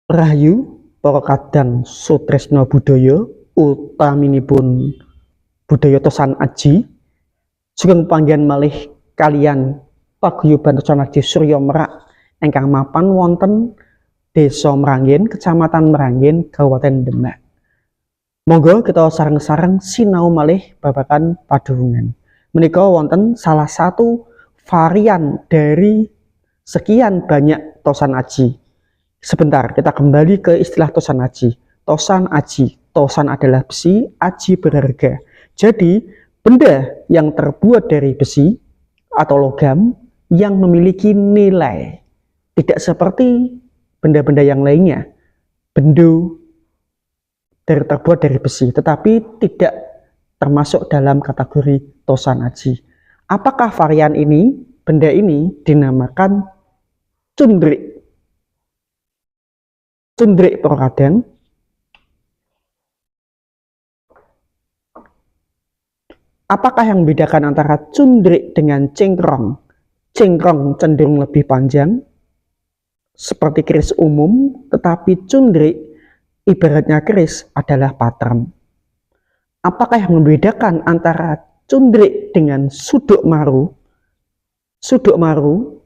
Rahayu para kadang sutresna budaya utaminipun budaya Tosan Aji sugeng panggihan malih kalian paguyuban Tosan Aji Surya Merak ingkang mapan wonten Desa Meranggen, Kecamatan Meranggen, Kabupaten Demak. Monggo kita sareng-sareng sinau malih babagan padunungan. Menika wonten salah satu varian dari sekian banyak Tosan Aji. Sebentar, kita kembali ke istilah Tosan Aji. Tosan Aji, Tosan adalah besi, Aji berharga. Jadi, benda yang terbuat dari besi atau logam yang memiliki nilai. Tidak seperti benda-benda yang lainnya. Bendo terbuat dari besi, tetapi tidak termasuk dalam kategori Tosan Aji. Apakah varian ini, benda ini dinamakan cundrik? Cundrik perkadang apakah yang membedakan antara cundrik dengan cengkrong? Cengkrong cenderung lebih panjang seperti keris umum, tetapi cundrik ibaratnya keris adalah patrem. Apakah yang membedakan antara cundrik dengan suduk maru? Suduk maru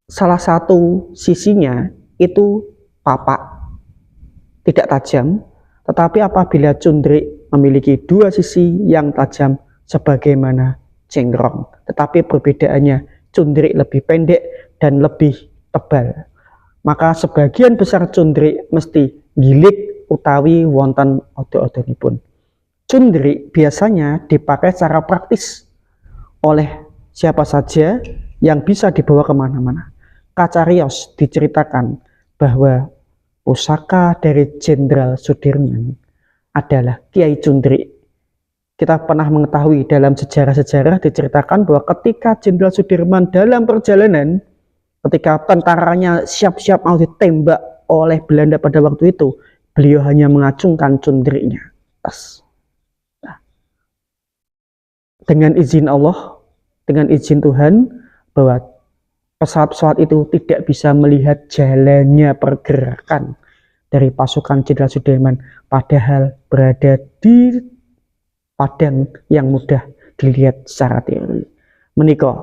salah satu sisinya itu papak, tidak tajam, tetapi apabila cundrik memiliki dua sisi yang tajam sebagaimana cengkrong, tetapi perbedaannya cundrik lebih pendek dan lebih tebal. Maka sebagian besar cundrik mesti gilik utawi wonten odo-odonipun. Cundrik biasanya dipakai secara praktis oleh siapa saja yang bisa dibawa kemana-mana. Kacarios diceritakan bahwa pusaka dari Jenderal Sudirman adalah Kiai Cundrik. Kita pernah mengetahui dalam sejarah-sejarah diceritakan bahwa ketika Jenderal Sudirman dalam perjalanan, ketika tentaranya siap-siap mau ditembak oleh Belanda pada waktu itu, beliau hanya mengacungkan cundriknya. Nah, dengan izin Allah, dengan izin Tuhan, bahwa pesawat-pesawat itu tidak bisa melihat jalannya pergerakan dari pasukan Jenderal Sudirman, padahal berada di padang yang mudah dilihat secara teori. Menika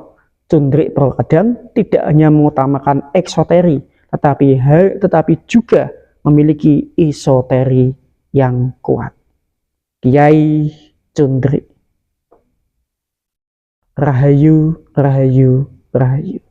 cundrik perkadang tidak hanya mengutamakan eksoteri, tetapi juga memiliki isoteri yang kuat. Kiai Cundrik. Rahayu, rahayu, rahayu.